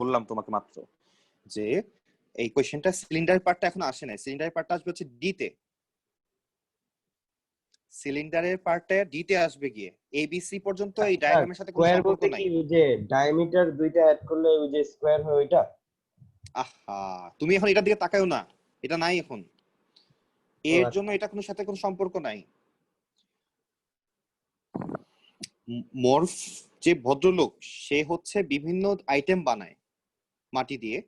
বললাম তোমাকে মাত্র যে এই কোশ্চেনটা সিলিন্ডার পার্টটা এখন আসে না, সিলিন্ডারের পার্টটা আসবে হচ্ছে ডি তে, সিলিন্ডারের পার্টটা ডি তে আসবে গিয়ে, এবিসি পর্যন্ত এই ডায়াগ্রামের সাথে কোনো স্কয়ার সম্পর্ক বলতে নাই। কি ওই যে ডায়ামিটার দুইটা অ্যাড করলে ওই যে স্কয়ার হয় ওইটা? আহা, তুমি এখন এটার দিকে তাকায়ও না, এটা নাই এখন, এর জন্য এটা কোনো সাথে কোনো সম্পর্ক নাই। মর্ফ যে ভদ্রলোক সে হচ্ছে বিভিন্ন আইটেম বানায় মাটি দিয়ে,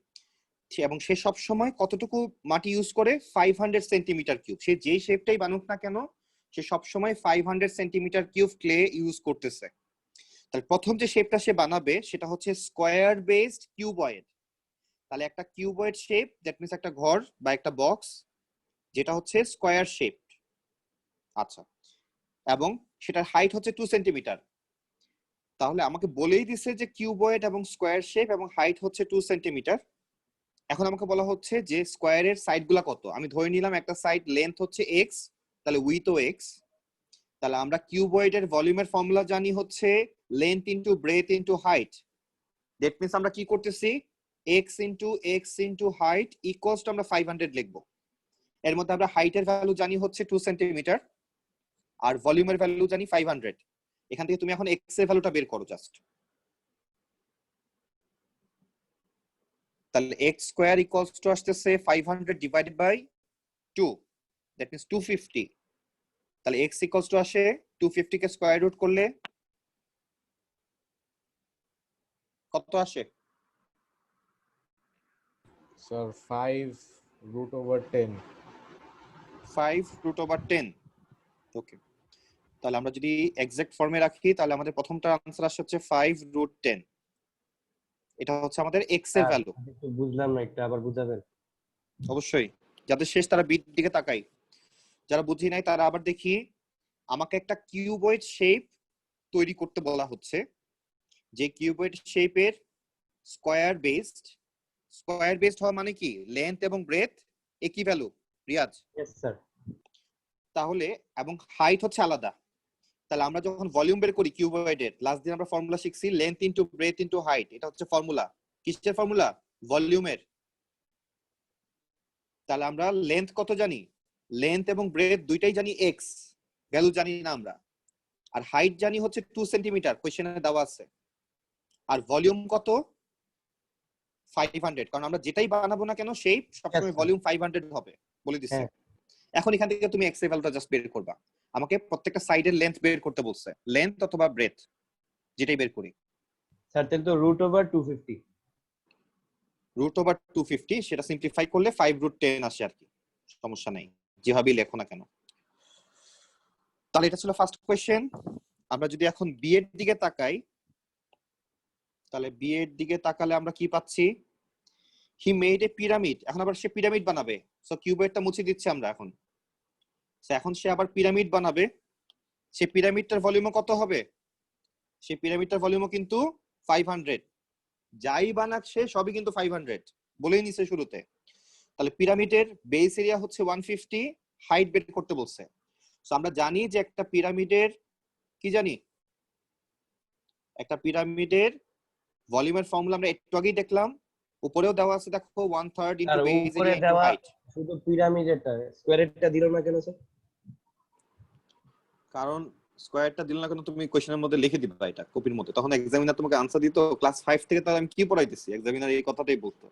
এবং সে সব সময় কতটুকু মাটি ইউজ করে 500 সেন্টিমিটার কিউব, সে যেই শেপটাই বানুক না কেন সে সব সময় 500 সেন্টিমিটার কিউব ক্লে ইউজ করতেছে। তাহলে প্রথম যে শেপটা সে বানাবে সেটা হচ্ছে স্কয়ার বেসড কিউবয়েড। তাহলে একটা কিউবয়েড শেপ, দ্যাট মিন্স একটা ঘর বা একটা বক্স যেটা হচ্ছে স্কয়ার শেপ। আচ্ছা, এবং সেটার হাইট হচ্ছে 2 সেন্টিমিটার। তাহলে আমাকে বলেই দিছে যে কিউবয়েড এবং স্কয়ার শেপ এবং হাইট হচ্ছে 2 সেন্টিমিটার। এখন আমাকে বলা হচ্ছে যে স্কয়ারের সাইড গুলা কত। আমি ধরে নিলাম একটা সাইড লেন্থ হচ্ছে এক্স, তাহলে উইথও এক্স। তাহলে আমরা কিউবয়েডের ভলিউমের ফর্মুলা জানি হচ্ছে length into breadth into height. That means আমরা কি করতেছি, x into height equals to আমরা 500 লিখবো। এর মধ্যে আমরা হাইটের ভ্যালু জানি হচ্ছে 2 সেন্টিমিটার আর ভলিউমের ভ্যালু জানি 500। এখান থেকে তুমি এখন এক্স এর ভ্যালুটা বের করো জাস্ট। তাহলে এক্স স্কয়ার ইকুয়ালস টু আসতেছে 500 ডিভাইডেড বাই 2, দ্যাট মিন্স 250। তাহলে x ইকুয়ালস টু আসে 250 কে স্কয়ার রুট করলে কত আসে? স্যার 5√10। 5√10। ওকে, তাহলে আমরা যদি এক্সাক্ট ফর্মে রাখি তাহলে আমাদের প্রথমটার আনসার আসছে হচ্ছে 5√10। এটা হচ্ছে আমাদের x এর ভ্যালু। বুঝলাম না, একটা আবার বুঝাবেন? অবশ্যই, যাদের শেষ তারা বিট দিকে তাকাই, যারা বুঝি নাই তারা আবার দেখি। আমাকে একটা কিউবয়েড শেপ তৈরি করতে বলা হচ্ছে, যে কিউবয়েড শেপের স্কয়ার বেসড, স্কয়ার বেসড হওয়া মানে কি লেন্থ এবং ব্রেথ একই ভ্যালু, রিয়াজ? Yes sir. তাহলে এবং হাইট হচ্ছে আলাদা। তাহলে আমরা যখন ভলিউম বের করি কিউবয়েডের, লাস্ট দিন আমরা ফর্মুলা শিখছি length into breadth into height. এটা হচ্ছে ফর্মুলা, কিসের ফর্মুলা? ভলিউমের। তাহলে আমরা লেন্থ কত জানি, লেন্থ এবং ব্রেথ দুইটাই জানি এক্স, ভ্যালু জানি না আমরা। আর হাইট জানি হচ্ছে 2 সেন্টিমিটার, কোশ্চেনে দেওয়া আছে। আর ভলিউম কত? 500, কারণ আমরা যেটাই বানাবো না কেন শেপ সবসময় ভলিউম 500 হবে বলে দিচ্ছে। এখন এখান থেকে তুমি এক্স এর ভ্যালুটা জাস্ট বের করবা। আমাকে প্রত্যেকটা সাইডের লেন্থ বের করতে বলছে, লেন্থ অথবা ব্রেথ যেটাই বের করি। স্যার তাহলে তো √250। √250 সেটা সিম্পলিফাই করলে 5√10 আসে আর কি, সমস্যা নাই যেভাবেই লেখো না কেন। তাহলে এটা ছিল ফার্স্ট কোশ্চেন। আমরা যদি এখন বি এর দিকে তাকাই, তাহলে বি এর দিকে তাকালে আমরা কি পাচ্ছি, হি মেড এ পিরামিড। এখন আবার সে পিরামিড বানাবে, সো কিউবয়েডটা মুছে দিচ্ছি আমরা এখন। এখন সে আবার পিরামিড বানাবে, সে পিরামিডটার ভলিউম কত হবে? সে পিরামিডটার ভলিউম কিন্তু 500, যাই বানাক সে সবই কিন্তু 500 বলেই নিছে শুরুতে। তাহলে পিরামিডের বেস এরিয়া হচ্ছে 150, হাইট বের করতে বলছে। সো আমরা জানি যে একটা পিরামিডের কি জানি, একটা পিরামিডের ভলিউমের ফর্মুলা আমরা একটু আগেই দেখলাম, উপরেও দেওয়া আছে দেখো 1/3 into base area into height. শুধু পিরামিডেরটা স্কয়ারেরটা দিল না কেন স্যার? কারণ স্কয়ারটা দিল না কেন তুমি কোশ্চেনের মধ্যে লিখে দিবা এটা কপির মধ্যে, তখন এক্সামিনার তোমাকে আনসার দিত ক্লাস 5 থেকে। তাহলে আমি কি পড়াইতেছি, এক্সামিনার এই কথাটাই বলতো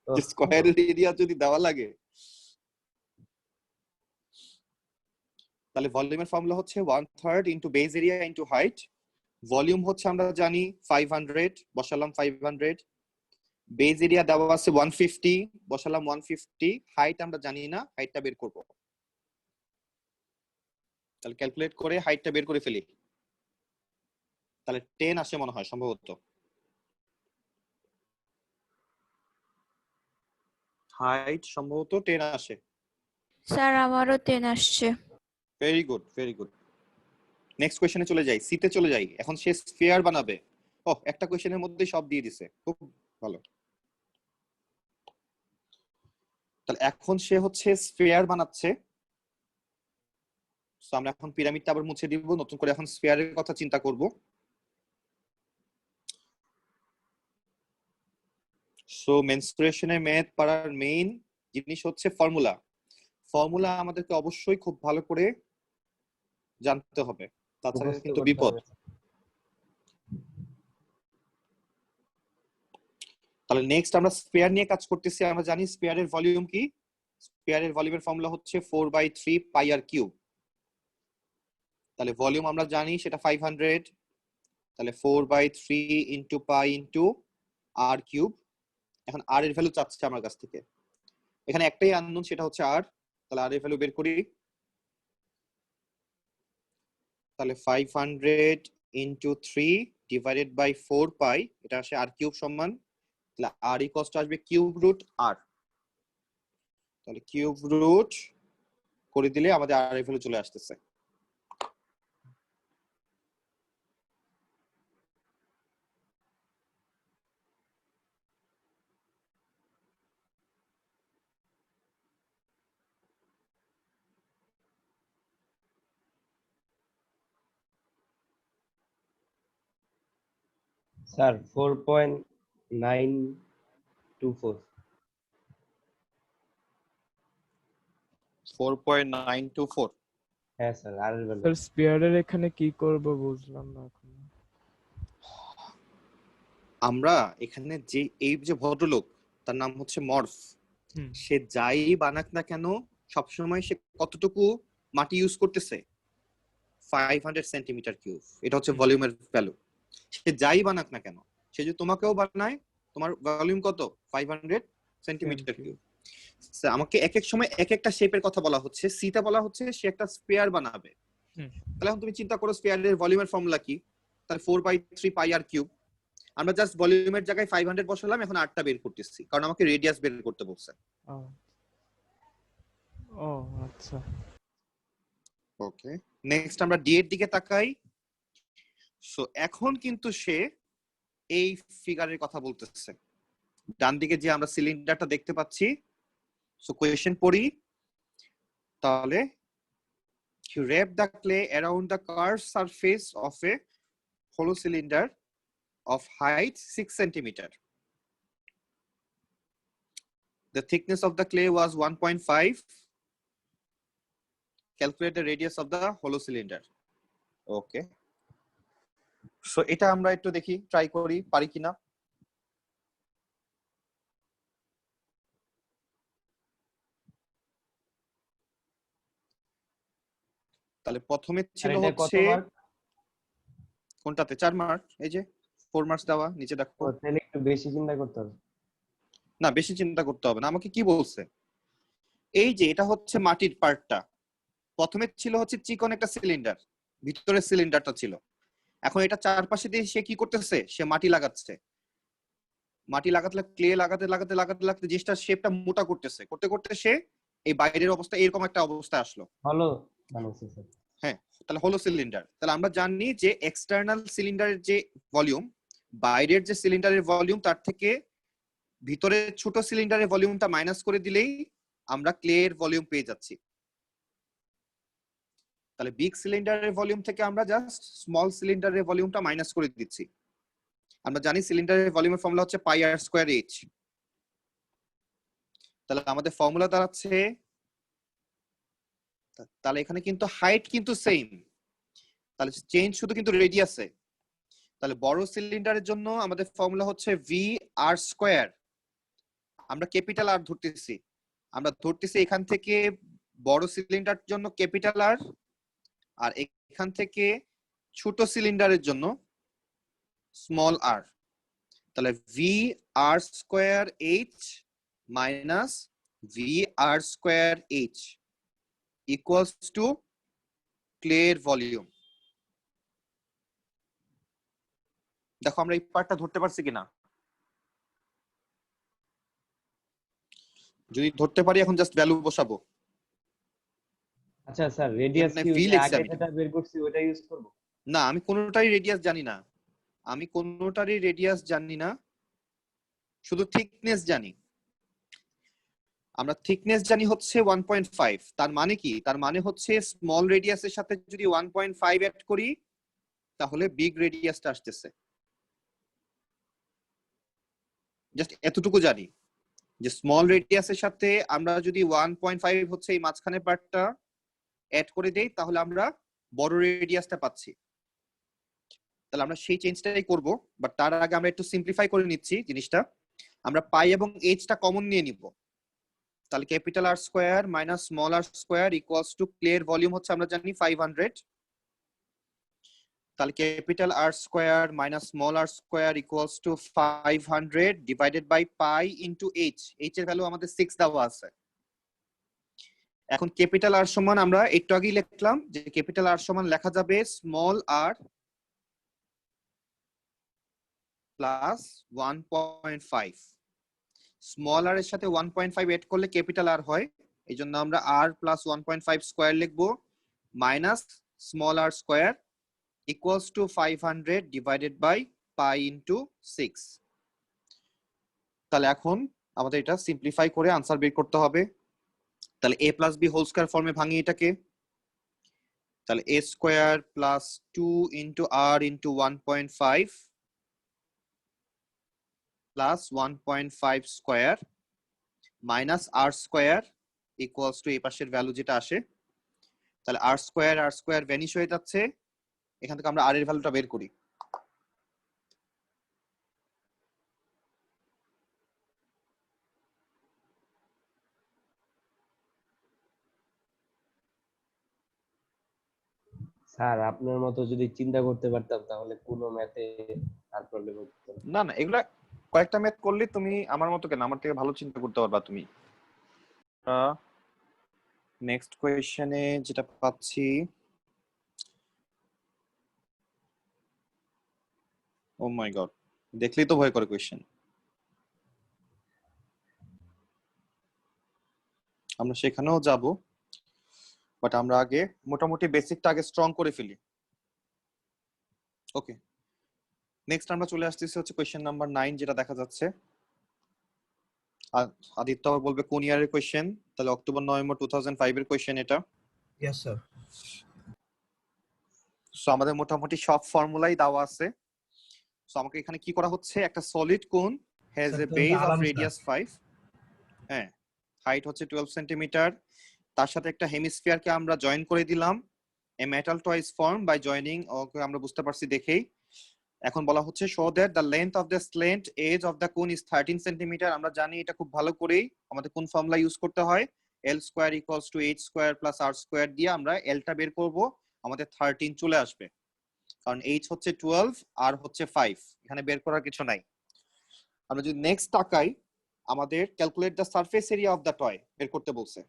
যে স্কয়ারের এরিয়া যদি দেওয়া লাগে। তাহলে ভলিউমের ফর্মুলা হচ্ছে 1/3 into base area into height. Volume হচ্ছে আমরা জানি 500, বসালাম 500। বেস এরিয়া দেওয়া আছে 150, বসালাম 150। হাইট আমরা জানি না, হাইটটা বের করব। তাহলে ক্যালকুলেট করে হাইটটা বের করে ফেলি। তাহলে 10 আসে মনে হয় সম্ভবত, হাইট সম্ভবত 10 আসে। স্যার আমারও 10 আসছে। Very good, very good. Next কোশ্চেনে চলে যাই, সিতে চলে যাই। এখন সে স্ফিয়ার বানাবে। ও, একটা কোশ্চেনের মধ্যে সব দিয়ে দিছে, খুব ভালো। তাহলে এখন সে হচ্ছে স্ফিয়ার বানাচ্ছে। সো আমরা এখন পিরামিডটা আবার মুছে দিব, নতুন করে এখন স্ফিয়ারের কথা চিন্তা করব। সো মেনস্ট্রুয়েশনের ম্যাথ পড়ার মেইন জিনিস হচ্ছে ফর্মুলা। ফর্মুলা আমাদেরকে অবশ্যই খুব ভালো করে জানতে হবে, তাছাড়া মুখস্থ কিন্তু করতে বিপদ। হবে। তাহলে নেক্সট আমরা স্পেয়ার নিয়ে কাজ করতেছি। আমরা জানি স্পেয়ারের ভলিউম কি? স্পেয়ারের ভলিউমের ফর্মুলা হচ্ছে 4/3 পাই আর কিউব। তাহলে ভলিউম আমরা জানি সেটা 500, তাহলে 4/3 ইন্টু পাই ইন্টু আর কিউব। এখন আর এর ভ্যালু চাচ্ছে আমার কাছ থেকে, এখানে একটাই আননোন, সেটা হচ্ছে আর। তাহলে আর এর ভ্যালু বের করি। তাহলে 500 ইন্টু 3 ডিভাইডেড বাই 4 পাই, এটা আসে আর কিউব সমান, তাহলে আর ইকুয়ালস টু আসবে কিউব রুট আর। তাহলে কিউব রুট করে দিলে আমাদের আর এর ভ্যালু চলে আসতেছে। স্যার 4.924। 4.924। হ্যাঁ স্যার, আর এর ভ্যালু। স্যার স্পেয়ারের এখানে কি করব বুঝলাম না এখন। আমরা এখানে যে এই যে ভদ্রলোক, তার নাম হচ্ছে মর্ফ, হুম। সে যাই বানাক না কেন সবসময় সে কতটুকু মাটি ইউজ করতেছে? 500 সেন্টিমিটার কিউব। এটা হচ্ছে ভলিউমের ভ্যালু। সে যাই বানাক না কেন, সে যদি তোমাকেও বানায়, তোমার ভলিউম কত? 500 সেন্টিমিটার কিউব। আমাকে এক এক সময় এক একটা শেপের কথা বলা হচ্ছে। সিটা বলা হচ্ছে সে একটা স্পেয়ার বানাবে। হুম। তাহলে এখন তুমি চিন্তা করো স্পেয়ারের ভলিউমের ফর্মুলা কি? তাহলে 4/3 পাই আর কিউব। আমরা জাস্ট ভলিউমের জায়গায় 500 বসালাম, এখন আরটা বের করতেছি কারণ আমাকে রেডিয়াস বের করতে বলছে। ও আচ্ছা। ওকে, নেক্সট আমরা ডি এর দিকে তাকাই। সো এখন কিন্তু সে এই ফিগারের কথা বলতেছে। ডান দিকে যে আমরা সিলিন্ডারটা দেখতে পাচ্ছি, সো কোয়েশ্চেন পড়ি তাহলে। wrap the clay around the curved surface of a hollow cylinder of height 6 centimeter. The thickness of the clay was 1.5. Calculate the radius of the hollow cylinder. Okay. So এটা আমরা একটু দেখি, try করি পারি কিনা। তাহলে প্রথমে ছিল এটা কত হচ্ছে মার্ক? কোনটাতে 4 মার্ক, এই যে 4 মার্কস দেওয়া নিচে দেখো। তাহলে একটু বেশি চিন্তা করতে হবে। না, বেশি চিন্তা করতে হবে না। আমাকে কি বলছে, এই যে এটা হচ্ছে মাটির পার্টটা, প্রথমে ছিল হচ্ছে চিকন একটা সিলিন্ডার, ভিতরের সিলিন্ডারটা ছিল। এখন এটা চারপাশে দিয়ে সে কি করতেছে, সে মাটি লাগাচ্ছে। মাটি লাগাতে ক্লে লাগাতে লাগাতে লাগাতে লাগাতে জিনিসটা শেপটা মোটা করতেছে, করতে করতে সে এই বাইরের অবস্থা এরকম একটা অবস্থা আসলো। হলো বানাইছে স্যার। হ্যাঁ, তাহলে হলো সিলিন্ডার। তাহলে আমরা জানি যে এক্সটার্নাল সিলিন্ডারের যে ভলিউম, বাইরের যে সিলিন্ডারের ভলিউম, তার থেকে ভিতরের ছোট সিলিন্ডারের ভলিউমটা মাইনাস করে দিলেই আমরা ক্লে এর ভলিউম পেয়ে যাচ্ছি। তাহলে বিগ সিলিন্ডারের ভলিউম থেকে আমরা জাস্ট স্মল সিলিন্ডারের ভলিউমটা মাইনাস করে দিচ্ছি। আমরা জানি সিলিন্ডারের ভলিউমের ফর্মুলা হচ্ছে পাই আর স্কয়ার এইচ। তাহলে আমাদের ফর্মুলা দাঁড়াচ্ছে, তাহলে এখানে কিন্তু হাইট কিন্তু সেম, তাহলে চেঞ্জ শুধু কিন্তু রেডিয়াসে। তাহলে বড় সিলিন্ডারের জন্য আমাদের ফর্মুলা হচ্ছে ভি আর স্কয়ার। আমরা ক্যাপিটাল আর ধরতেছি, আমরা ধরতেছি এখান থেকে বড় সিলিন্ডার জন্য ক্যাপিটাল আর, আর এখান থেকে ছোট সিলিন্ডারের জন্য স্মল আর। তাহলে V R square H minus V R square H equals to ক্লের ভলিউম। দেখো আমরা এই পার্টটা ধরতে পারছি কিনা। যদি ধরতে পারি এখন জাস্ট ভ্যালু বসাবো। আচ্ছা স্যার, রেডিয়াস এখানে কি ভি ওই যে লিখছি আগে আমি। যেটা বের করছি ওটা ইউজ করব? না, আমি কোনোটারই রেডিয়াস জানি না, আমি কোনোটারই রেডিয়াস জানি না, শুধু থিকনেস জানি। আমরা থিকনেস জানি হচ্ছে 1.5। তার মানে কি, তার মানে হচ্ছে স্মল রেডিয়াসের সাথে যদি 1.5 অ্যাড করি তাহলে বিগ রেডিয়াসটা আসতেছে। জাস্ট এতটুকু জানি যে স্মল রেডিয়াসের সাথে আমরা যদি 1.5 হচ্ছে এই মাঝখানের পার্টটা অ্যাড করে দেই তাহলে আমরা বড় রেডিয়াসটা পাচ্ছি। তাহলে আমরা সেই চেঞ্জটাই করব, বাট তার আগে আমরা একটু সিম্পলিফাই করে নিচ্ছি জিনিসটা। আমরা পাই এবং এইচটা কমন নিয়ে নিব। তাহলে capital R square minus small R square equals to clear volume হচ্ছে আমরা জানি 500। তাহলে capital R square minus small R square equals to 500 divided by pi into H. H এর ভ্যালু আমাদের 6 দেওয়া আছে। এখন ক্যাপিটাল আর সমান আমরা একটু আগেই লিখলাম যে ক্যাপিটাল আর সমান লেখা যাবে স্মল আর প্লাস 1.5। স্মল আর এর সাথে 1.5 এড করলে ক্যাপিটাল আর হয়, এই জন্য আমরা আর প্লাস 1.5 স্কয়ার লিখবো minus small R square equals to 500 divided by pi into 6। তাহলে এখন আমাদের এটা সিম্পলিফাই করে আনসার বের করতে হবে। তাহলে a plus B whole square ফর্মে ভাঙি এটাকে। তাহলে a square plus 2 into R into 1.5 plus 1.5 square minus R square equals to এই পাশের ভ্যালু যেটা আসে। তাহলে আর স্কয়ার ভ্যানিশ হয়ে যাচ্ছে, এখান থেকে আমরা আর এর ভ্যালুটা বের করি। স্যার আপনার মতো যদি চিন্তা করতে পারতাম তাহলে কোনো ম্যাথে আর প্রবলেম হতো না। না না, এগুলা কয়েকটা ম্যাথ করলে তুমি আমার মতো কেন, আমার থেকে ভালো চিন্তা করতে পারবা তুমি। নেক্সট কোয়েশ্চেনে যেটা পাচ্ছি, ও মাই গড, দেখলেই তো ভয় করে কোয়েশ্চেন। আমরা সেখানেও যাব, বাট আমরা আগে মোটামুটি বেসিকটা আগে স্ট্রং করে ফেলি। ওকে, নেক্সট আমরা চলে আসতেছি হচ্ছে কোয়েশ্চেন নাম্বার 9 যেটা দেখা যাচ্ছে। আদিত্য আবার বলবে কোন ইয়ারের কোয়েশ্চেন। তাহলে অক্টোবর নভেম্বর 2005 এর কোয়েশ্চেন এটা। Yes sir. সো আমাদের মোটামুটি সব ফর্মুলাই দেওয়া আছে। সো আমাকে এখানে কি করা হচ্ছে, একটা সলিড কোন has a base of radius 5, হ্যাঁ, হাইট হচ্ছে 12 সেন্টিমিটার, তার সাথে একটা হেমিস্ফিয়ারকে আমরা জয়েন করে দিলাম a metal toys form by joining. Okay, আমরা বুঝতে পারছি দেখেই। এখন বলা হচ্ছে show that the length of the slant edge of the cone is 13 centimetre. আমরা জানি এটা খুব ভালো করেই, আমাদের কোন ফর্মুলা ইউজ করতে হয়, L square equals to H square plus R square দিয়ে আমরা এলটা বের করব, আমাদের 13 চলে আসবে, কারণ এইচ হচ্ছে 12 আর হচ্ছে 5, এখানে বের করার কিছু নাই। আমরা যদি নেক্সট তাকাই, আমাদের calculate the surface area of the toy বের করতে বলছে।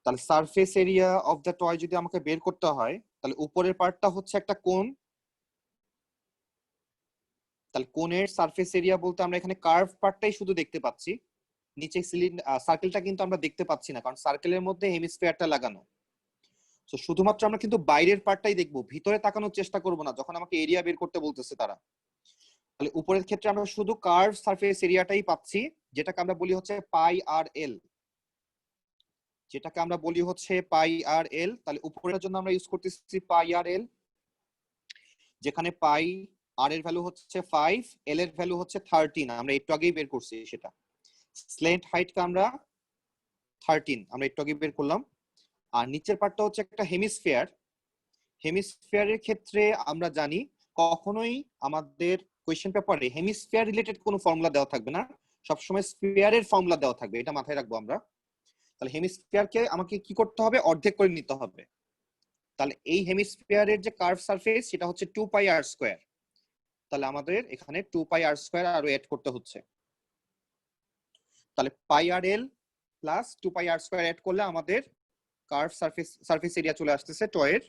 তাহলে surface area of the toy যদি আমাকে বের করতে হয়, তাহলে উপরের পার্টটা হচ্ছে একটা কোন। তাহলে কোনের সারফেস এরিয়া বলতে আমরা এখানে কার্ভ পার্টটাই শুধু দেখতে পাচ্ছি, নিচে সার্কেলটা কিন্তু আমরা দেখতে পাচ্ছি না, কারণ সার্কেলের মধ্যে হেমিস্ফিয়ারটা লাগানো। তো শুধুমাত্র আমরা কিন্তু বাইরের পার্টটাই দেখবো, ভিতরে তাকানোর চেষ্টা করব না যখন আমাকে এরিয়া বের করতে বলতেছে তারা। তাহলে উপরের ক্ষেত্রে আমরা শুধু কার্ভ সারফেস এরিয়াটাই পাচ্ছি, যেটাকে আমরা বলি হচ্ছে পাই আর এল, যেটাকে আমরা বলি হচ্ছে পাই আর এল। তাহলে উপরের জন্য আমরা ইউজ করতেছি পাই আর এল, যেখানে পাই আর এর ভ্যালু হচ্ছে 5, এল এর ভ্যালু হচ্ছে 13, আমরা একটু আগেই বের করছি সেটা। স্ল্যান্ট হাইটকে আমরা 13 আমরা একটু আগে বের করলাম। আর নিচের পার্টটা হচ্ছে একটা হেমিস্ফিয়ার। হেমিস্ফিয়ারের ক্ষেত্রে আমরা জানি কখনোই আমাদের কোয়েশ্চেন পেপারে হেমিস্ফিয়ার রিলেটেড কোনো ফর্মুলা দেওয়া থাকবে না, সবসময় স্ফিয়ারের ফর্মুলা দেওয়া থাকবে, এটা মাথায় রাখবো আমরা। তাহলে হেমিস্ফিয়ারকে আমাকে কি করতে হবে, অর্ধেক করে নিতে হবে। তাহলে এই হেমিস্ফিয়ারের যে কার্ভ সারফেস সেটা হচ্ছে 2 পাই আর স্কয়ার। তাহলে আমাদের এখানে 2 পাই আর স্কয়ার আরো অ্যাড করতে হচ্ছে। তাহলে পাই আর এল plus 2 pi R square add করলে আমাদের কার্ভ সারফেস এরিয়া চলে আসতেছে টয়ের।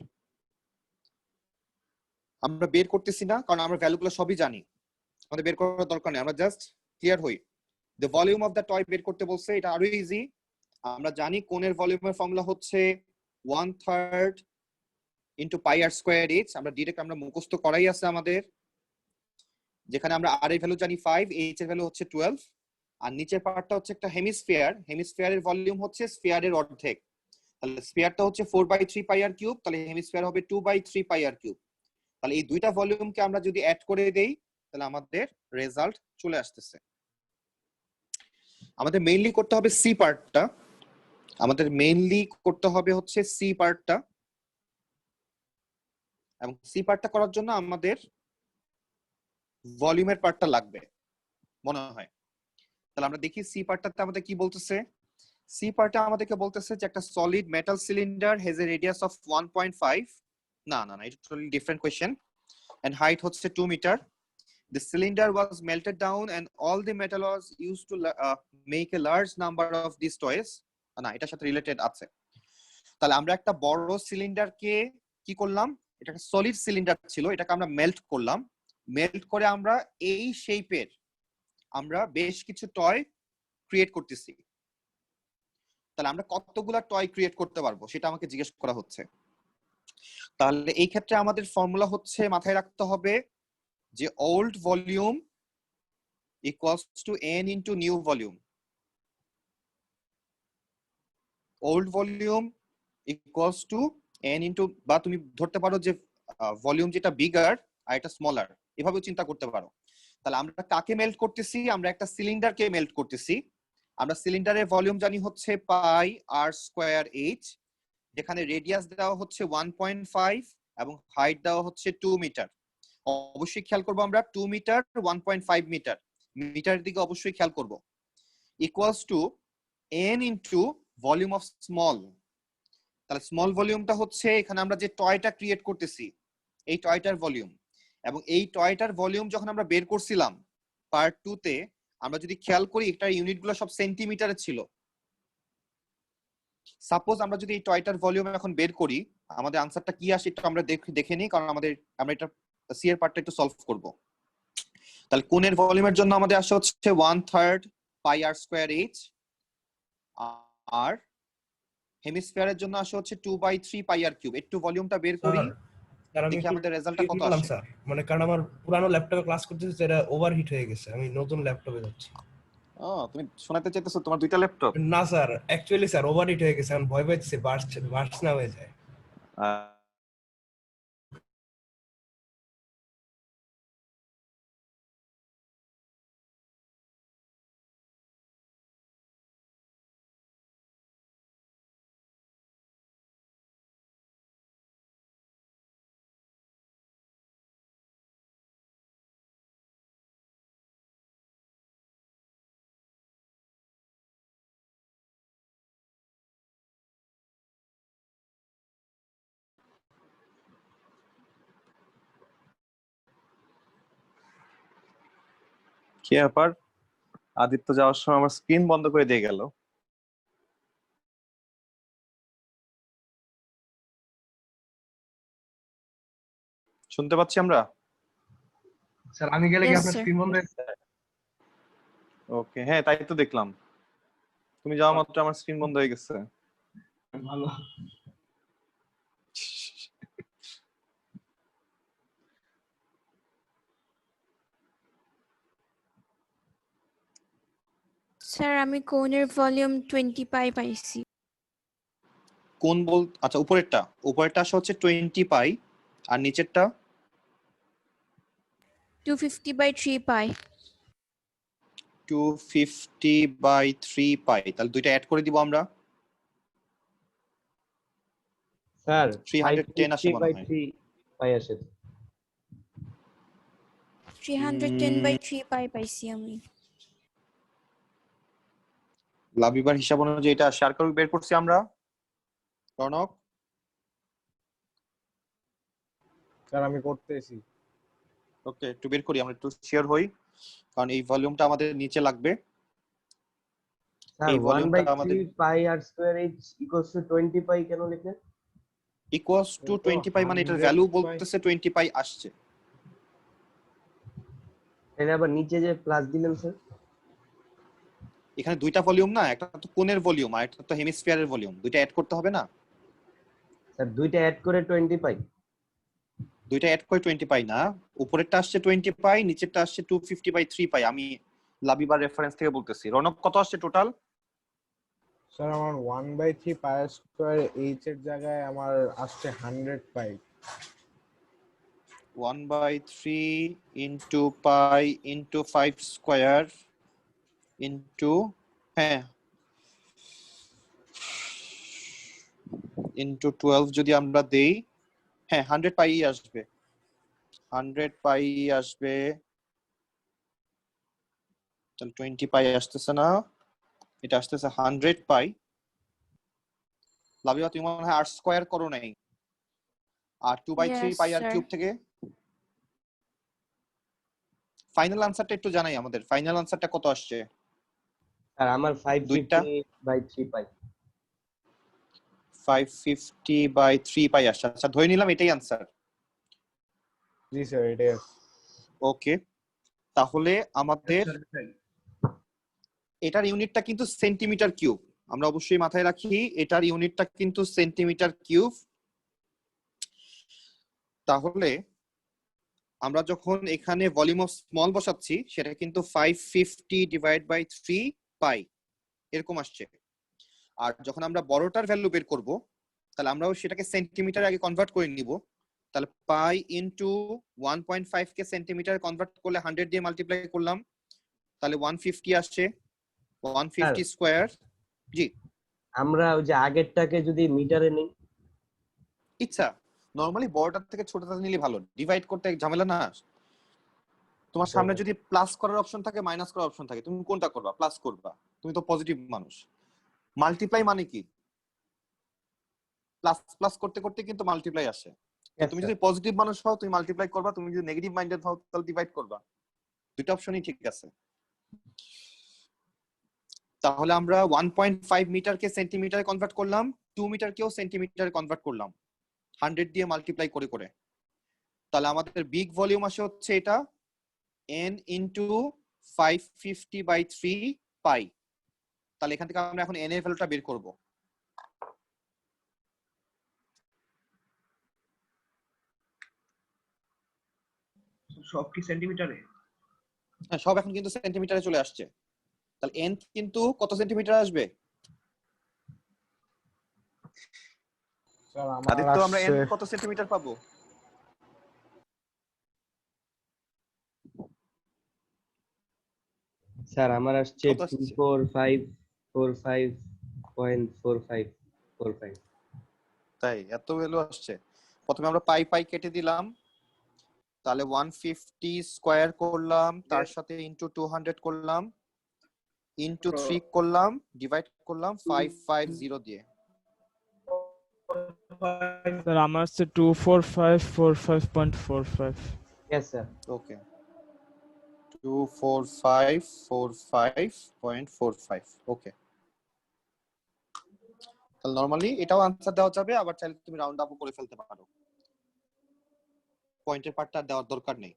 আমরা বের করতেছি না কারণ আমরা ভ্যালুগুলো সবই জানি, আমাদের বের করার দরকার নেই, আমরা জাস্ট ক্লিয়ার হই। The volume of the toy বের করতে বলছে, এটা আরো ইজি। আমরা জানি কোনের ভলিউমের ফর্মুলা হচ্ছে 1/3 ইনটু পাই আর স্কয়ার এইচ, আমরা ডিরেক্ট আমরা মুখস্থ করাই আছে আমাদের, যেখানে আমরা আর এর ভ্যালু জানি 5, এইচ এর ভ্যালু হচ্ছে 12। আর নিচের পার্টটা হচ্ছে একটা হেমিস্ফিয়ার, হেমিস্ফিয়ারের ভলিউম হচ্ছে স্ফিয়ারের অর্ধেক, তাহলে স্ফিয়ারটা হচ্ছে 4/3 পাই আর কিউব, তাহলে হেমিস্ফিয়ার হবে 2/3 পাই আর কিউব। তাহলে এই দুইটা ভলিউমকে আমরা যদি অ্যাড করে দেই তাহলে আমাদের রেজাল্ট চলে আসতেছে। আমাদের মেইনলি করতে হবে সি পার্টটা, হচ্ছে সি পার্টটা, এবং সি পার্টটা করার জন্য আমাদের ভলিউমের পার্টটা লাগবে মনে হয়। তাহলে আমরা দেখি সি পার্টটাতে আমাদের কি বলতেছে। সি পার্টে আমাদেরকে বলতেছে যে একটা solid metal cylinder has a radius of 1.5, না এটা totally different question, and height হচ্ছে 2 metre. The cylinder was melted down and all the metal was used to make a large number of these toys. না, এটার সাথে related আছে। তাহলে আমরা একটা বড় সিলিন্ডারকে কি করলাম, এটা একটা সলিড সিলিন্ডার ছিল, এটাকে আমরা মেল্ট করলাম। মেল্ট করে আমরা এই শেপের আমরা বেশ কিছু টয় ক্রিয়েট করতেছি। তাহলে আমরা কতগুলা টয় ক্রিয়েট করতে পারবো সেটা আমাকে জিজ্ঞেস করা হচ্ছে। তাহলে এই ক্ষেত্রে আমাদের ফর্মুলা হচ্ছে, মাথায় রাখতে হবে যে old volume equals to n into new volume. Old volume equals to n into, বা তুমি ধরতে পারো যে ভলিউম যেটা বিগার আর এটা স্মলার, এভাবেও চিন্তা করতে পারো। তাহলে আমরা কাকে মেল্ট করতেছি, আমরা একটা সিলিন্ডারকে মেল্ট করতেছি। আমরা সিলিন্ডারের ভলিউম জানি হচ্ছে পাই আর স্কয়ার এইচ, যেখানে রেডিয়াস দেওয়া হচ্ছে 1.5 এবং হাইট দেওয়া হচ্ছে 2 মিটার। অবশ্যই খেয়াল করবো আমরা 2 মিটার 1.5 মিটার, মিটারের দিকে অবশ্যই খেয়াল করব। Equals to n into volume of small. তাহলে স্মল ভলিউমটা হচ্ছে এখানে আমরা যে টয়টা ক্রিয়েট করতেছি এই টয়টার ভলিউম, এবং এই টয়টার ভলিউম যখন আমরা বের করছিলাম পার্ট 2 তে, আমরা যদি খেয়াল করি এটার ইউনিটগুলো সব সেন্টিমিটারে ছিল। সাপোজ আমরা যদি এই টয়টার ভলিউম এখন বের করি, আমাদের আনসারটা কি আসে একটু আমরা দেখে নিই, কারণ আমরা এটা সি এর পার্টটা একটু সলভ করব। তাহলে কোণের ভলিউমের জন্য আমাদের আসে হচ্ছে 1/3 পাই আর স্কয়ার এইচ, আর হেমিস্ফিয়ারের জন্য আসে হচ্ছে 2/3 পাই আর কিউব। একটু ভলিউমটা বের করি, দেখি আমাদের রেজাল্টটা কত আসে। স্যার মানে কারণ আমার পুরানো ল্যাপটপে ক্লাস করতেছি, যেটা ওভারহিট হয়ে গেছে, আমি নতুন ল্যাপটপে যাচ্ছি। তুমি শোনাতে চাইতেছো তোমার দুইটা ল্যাপটপ? না স্যার, অ্যাকচুয়ালি স্যার ওভারহিট হয়ে গেছে, আমি ভয় পাইতেছি বার্স্ট না হয়ে যায়। কি ব্যাপার, আদিত্য যাওয়ার সময় আমার স্ক্রিন বন্ধ করে দিয়ে গেল। শুনতে পাচ্ছি আমরা? স্যার আমি গেলে কি Yes, আপনার sir. স্ক্রিন বন্ধ হয়ে ওকে, হ্যাঁ তাই তো দেখলাম, তুমি যাওয়া মাত্র আমার স্ক্রিন বন্ধ হয়ে গেছে। ভালো। স্যার আমি কোণের ভলিউম 20 পাই পাইছি। কোন আচ্ছা, উপরেরটা আসে হচ্ছে 20 পাই, আর নিচেরটা 250/3 পাই। 250/3 পাই। তাহলে দুইটা অ্যাড করে দিব আমরা, স্যার 310 আসে মনে হয়। 550/3 পাই আসে। 310/3 পাই পাইছি আমি। লাবিবার হিসাব অনুযায়ী এটা শেয়ার করে বের করছি আমরা। রনক, স্যার আমি করতেছি। ওকে, একটু বের করি, আমরা একটু শেয়ার হই, কারণ এই ভলিউমটা আমাদের নিচে লাগবে। স্যার এই ভলিউমটা আমাদের 1/3 পাই R square H equals two 20 পাই কেন লিখলেন? ইকুয়ালস টু 20 পাই, মানে এটার ভ্যালু বলতেছে 20 পাই আসছে। তাহলে আবার নিচে যে প্লাস দিলেন স্যার? এখানে দুইটা ভলিউম না, একটা তো কোণের ভলিউম আর একটা তো হেমিস্ফিয়ারের ভলিউম, দুইটা অ্যাড করতে হবে না? স্যার দুইটা অ্যাড করে 20 পাই। দুইটা অ্যাড করে 20 পাই না, উপরেরটা আসছে 20 পাই, নিচেরটা আসছে 250/3 পাই। আমি লাবিবার রেফারেন্স থেকে বলতেছি। রনক, কত আসছে টোটাল? স্যার আমার 1/3 পাই স্কয়ার এইচ এর জায়গায় আমার আসছে 100 পাই। 1/3 into pi into 5 square into হ্যাঁ into 12 যদি আমরা দেই হ্যাঁ 100 পাই আসবে 100 পাই আসবে তাহলে 20 পাই আসতেছে না এটা আসতেছে 100 পাই লাভিয়া তুমি মনে হয় আর স্কয়ার করো নাই আর 2/3 Yes, পাই আর sir. কিউব থেকে ফাইনাল আনসারটা একটু জানাই আমাদের ফাইনাল আনসারটা কত আসছে স্যার আমার দুইটা 550/3 পাই 550/3 পাই আসছে আচ্ছা ধরে নিলাম এটাই আনসার জি স্যার এটাই আছে। ওকে তাহলে আমাদের এটার ইউনিটটা কিন্তু সেন্টিমিটার কিউব আমরা অবশ্যই মাথায় রাখি এটার ইউনিটটা কিন্তু সেন্টিমিটার কিউব তাহলে আমরা যখন এখানে ভলিউম অফ স্মল বসাচ্ছি সেটা কিন্তু 550/3 পাই এরকম আসছে আর যখন আমরা বড়টার ভ্যালু বের করব তাহলে আমরাও সেটাকে সেন্টিমিটার আগে কনভার্ট করে নিব তাহলে পাই ইনটু 1.5 কে সেন্টিমিটার কনভার্ট করলে 100 দিয়ে মাল্টিপ্লাই করলাম তাহলে 150 আসছে 150 স্কয়ার জি আমরা ওই যে আগেরটাকে যদি মিটারে নিই ইচ্ছা নরমালি বড়টার থেকে ছোটটা নিলে ভালো ডিভাইড করতে ঝামেলা না তোমার সামনে যদি প্লাস করার অপশন থাকে মাইনাস করার অপশন থাকে তুমি কোনটা করবা প্লাস করবা তুমি তো পজিটিভ মানুষ মাল্টিপ্লাই মানে কি প্লাস প্লাস করতে করতে কিন্তু মাল্টিপ্লাই আসে তো তুমি যদি পজিটিভ মানুষ হও তুমি মাল্টিপ্লাই করবা তুমি যদি নেগেটিভ মাইন্ডেড হও তাহলে ডিভাইড করবা দুটো অপশনই ঠিক আছে তাহলে আমরা 1.5 মিটারকে সেন্টিমিটারে কনভার্ট করলাম 2 মিটারকেও সেন্টিমিটারে কনভার্ট করলাম 100 দিয়ে মাল্টিপ্লাই করে করে তাহলে আমাদের বিগ ভলিউম আসে হচ্ছে এটা n ইনটু 550/3 পাই তাহলে এখান থেকে আমরা এখন n এর ভ্যালুটা বের করব সব কি সেন্টিমিটারে হ্যাঁ সব এখন কিন্তু সেন্টিমিটারে চলে আসছে তাহলে n কিন্তু কত সেন্টিমিটার আসবে স্যার আমার আদিত্য আমরা n আসছে কত সেন্টিমিটার পাবো স্যার আমার আসছে কত আসছে 24545.4545 তাই এত ভ্যালু আসছে প্রথমে আমরা পাই পাই কেটে দিলাম তাহলে 150 স্কয়ার করলাম তার সাথে ইনটু 200 করলাম ইনটু 3 করলাম ডিভাইড করলাম 550 দিয়ে স্যার আমার হচ্ছে 24545.45 ইয়েস স্যার ওকে 24545.45 ওকে তাহলে নরমালি এটাও আনসার দেওয়া যাবে আবার চাইলে তুমি রাউন্ড আপও করে ফেলতে পারো পয়েন্টের পার্টটা দেওয়ার দরকার নেই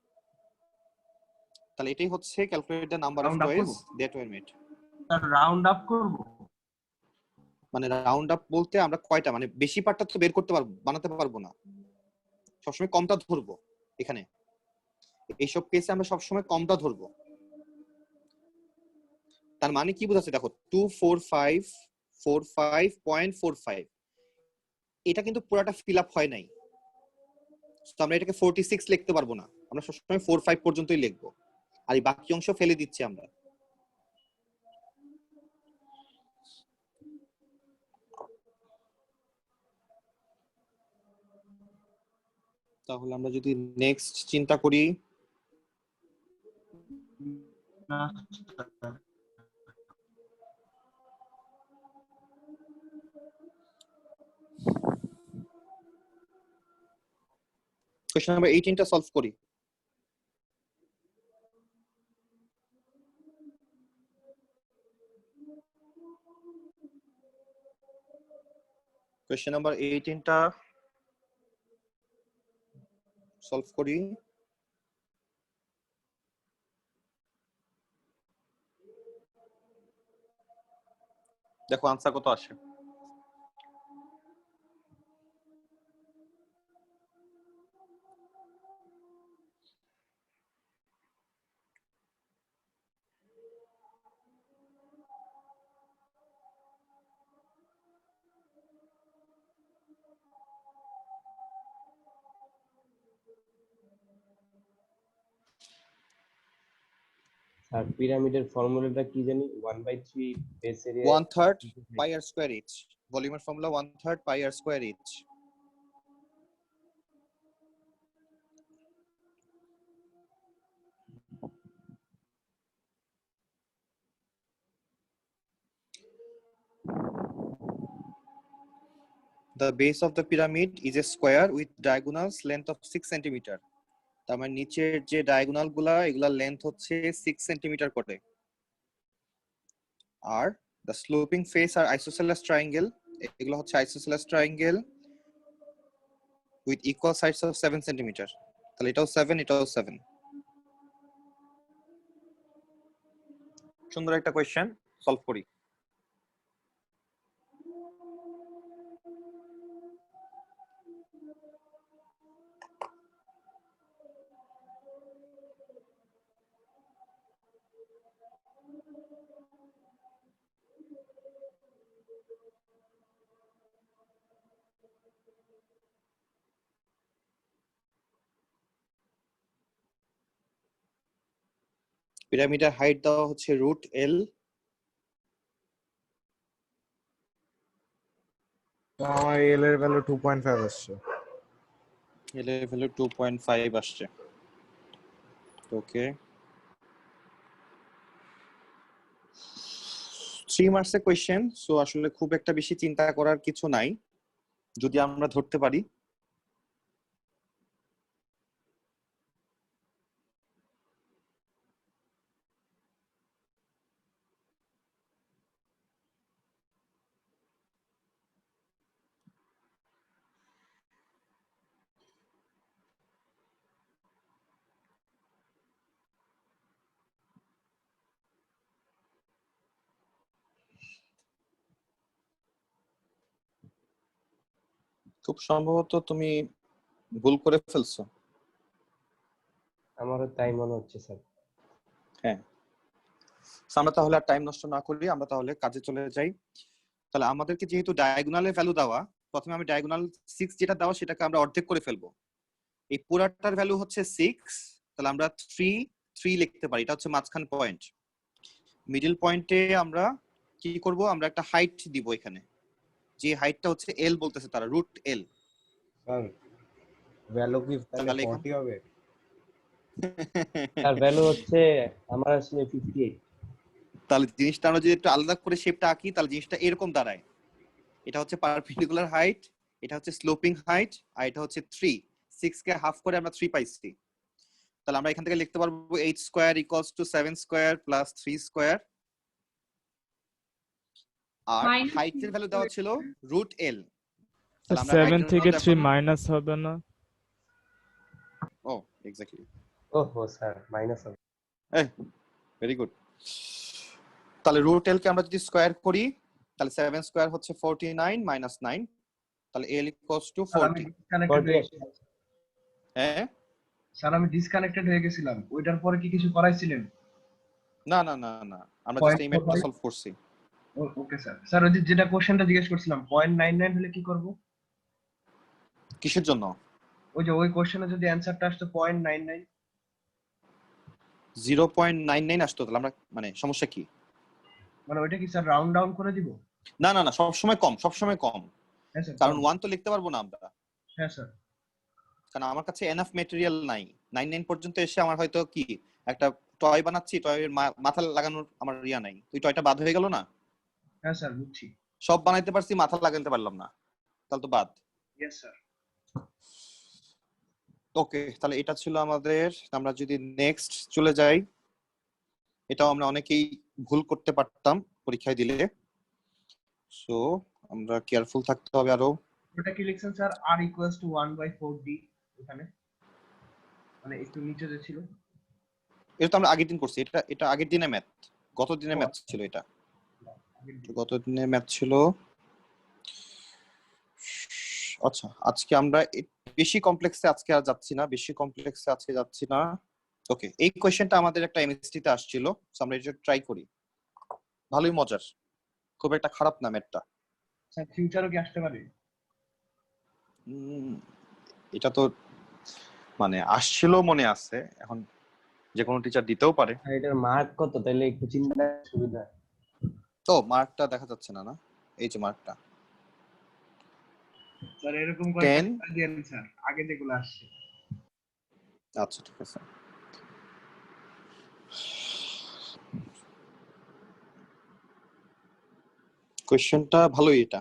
তাহলে এটাই হচ্ছে calculate the number of Round up toys করবো? That were made sir round up করব মানে রাউন্ড আপ বলতে আমরা কয়টা মানে বেশি পার্টটা তো বের করতে পারবো বানাতে পারবো না সবসময় কমটা ধরবো এখানে এইসব কেসে আমরা সবসময় কমটা ধরবো তার মানে কি বোঝাচ্ছে দেখো 24545.45 এটা কিন্তু পুরোটা ফিল আপ হয় নাই তো আমরা এটাকে 46 লিখতে পারবো না আমরা সবসময় 45 পর্যন্তই লিখবো আর এই বাকি অংশ ফেলে দিচ্ছি আমরা তাহলে আমরা যদি নেক্সট চিন্তা করি কোশ্চেন নাম্বার 18 টা সলভ করি কোশ্চেন নাম্বার 18 টা সলভ করি দেখো আনসার কত আসে আর পিরামিডের ফর্মুলাটা কি জানি 1/3 base area 1/3 pi r square h ভলিউমের formula 1/3 pi r square h The base of the pyramid is a square with diagonals length of 6 centimeter. তার মানে নিচের যে ডায়াগোনাল গুলা এগুলা লেন্থ হচ্ছে 6 সেন্টিমিটার করে। আর the sloping face are isosceles triangle, এগুলো হচ্ছে isosceles triangle with equal sides of 7 centimeter. তাহলে এটাও 7, এটাও 7। সুন্দর একটা কোশ্চেন, সলভ করি। পিরামিডের হাইট দেওয়া হচ্ছে √L, তো আমার এল এর ভ্যালু 2.5 আসছে। L এর ভ্যালু 2.5 আসছে। ওকে, 3 মার্কসের কোশ্চেন, সো আসলে খুব একটা বেশি চিন্তা করার কিছু নাই যদি আমরা ধরতে পারি। খুব সম্ভবত তুমি ভুল করে ফেলছো। আমারও তাই মনে হচ্ছে স্যার। হ্যাঁ, আমরা তাহলে আর টাইম নষ্ট না করি, আমরা তাহলে কাজে চলে যাই। তাহলে আমাদেরকে যেহেতু ডায়াগোনালের ভ্যালু দেওয়া, প্রথমে আমি ডায়াগোনাল 6 যেটা দেওয়া সেটাকে আমরা অর্ধেক করে ফেলবো। এই পুরাটার ভ্যালু হচ্ছে 6, তাহলে আমরা 3 লিখতে পারি, এটা হচ্ছে মাঝখান পয়েন্ট। মিডল পয়েন্টে আমরা কি করব, আমরা একটা হাইট দিব এখানে, যে হাইটটা হচ্ছে L বলতেছে তারা, √L। স্যার ভ্যালু কি তাহলে তাহলে 40 হবে? তার ভ্যালু হচ্ছে আমার আসলে 58। তাহলে জিনিসটা আমরা যদি একটু আলাদা করে শেপটা আঁকি, তাহলে জিনিসটা এরকম দাঁড়ায়। এটা হচ্ছে পারপেন্ডিকুলার হাইট, এটা হচ্ছে স্লোপিং হাইট, আর এটা হচ্ছে 3। 6 কে হাফ করে আমরা 3 পাইছি। তাহলে আমরা এখান থেকে লিখতে পারবো h square equals to 7 square plus 3 square. আর হাইটের ভ্যালু দেওয়া ছিল √L। তাহলে আমরা 7 থেকে 3 মাইনাস হবে না? ও এক্স্যাক্টলি, ওহো স্যার মাইনাস হবে। Very good. তাহলে √L কে আমরা যদি স্কয়ার করি, তাহলে 7 স্কয়ার হচ্ছে 49 মাইনাস 9, তাহলে L ইকুয়ালস টু 40। হ্যাঁ স্যার আমি ডিসকানেক্টেড হয়ে গেছিলাম, ওইটার পরে কি কিছু করাইছিলেন? না না না না, আমরা জাস্ট এই ম্যাথটা সলভ করছি। Okay sir. স্যার ওই যেটা কোশ্চেনটা জিজ্ঞেস করছিলাম 0.99 হলে কি করব? কিসের জন্য? ওই যে ওই কোশ্চেনে যদি অ্যানসারটা আসতো 0.99, 0.99 আসতো, তাহলে আমরা মানে সমস্যা কি? মানে ওইটা কি স্যার রাউন্ড ডাউন করে দিব? না না না, সবসময় কম, সবসময় কম, হ্যাঁ স্যার, কারণ 1 তো লিখতে পারবো না আমরা। হ্যাঁ স্যার। কারণ আমার কাছে এনাফ ম্যাটেরিয়াল নাই। 99 পর্যন্ত এসে আমার হয়তো কি একটা টয় বানাচ্ছি, টয়ের মাথা লাগানোর আমার ইয়া নাই, তুই টয়টা বাদ হয়ে গেল না। হ্যাঁ স্যার বুঝছি। সব বানাইতে পারছি, মাথা লাগাইতে পারলাম না, তাহলে তো বাদ। Yes sir. ওকে, তাহলে এটা ছিল আমাদের। আমরা যদি নেক্সট চলে যাই, এটাও আমরা অনেকেই ভুল করতে পারতাম পরীক্ষায় দিলে, সো আমরা কেয়ারফুল থাকতে হবে আরো। ওটা কি লিখছেন sir? r equals to 1/4d এখানে, মানে একটু নিচে যে ছিল। এটা তো আমরা আগের দিন করছি, এটা এটা আগের দিনের ম্যাথ, গত দিনের ম্যাথ ছিল এটা। গত দিনের ম্যাথ ছিল। আচ্ছা, আজকে আমরা বেশি কমপ্লেক্সে আজকে আর যাচ্ছি না, বেশি কমপ্লেক্সে আজকে যাচ্ছি না। ওকে, এই কোশ্চেনটা আমাদের একটা এমএসটি তে আসছিল, সো আমরা এটা ট্রাই করি। ভালোই মজার, খুব একটা খারাপ না ম্যাথটা। স্যার ফিউচারও কি আসতে পারে? এটা তো মানে আসছিল মনে আছে, এখন যে কোনো টিচার দিতেও পারে। আর এটার মার্ক কত তাহলে একটু চিন্তা করার সুবিধা হয়। তো মার্কটা দেখা যাচ্ছে না, না এই যে মার্কটা স্যার এরকম 10। কয়েকটা দেন স্যার, আগে যেগুলো আসছে। আচ্ছা ঠিক আছে। কোশ্চেনটা ভালোই এটা।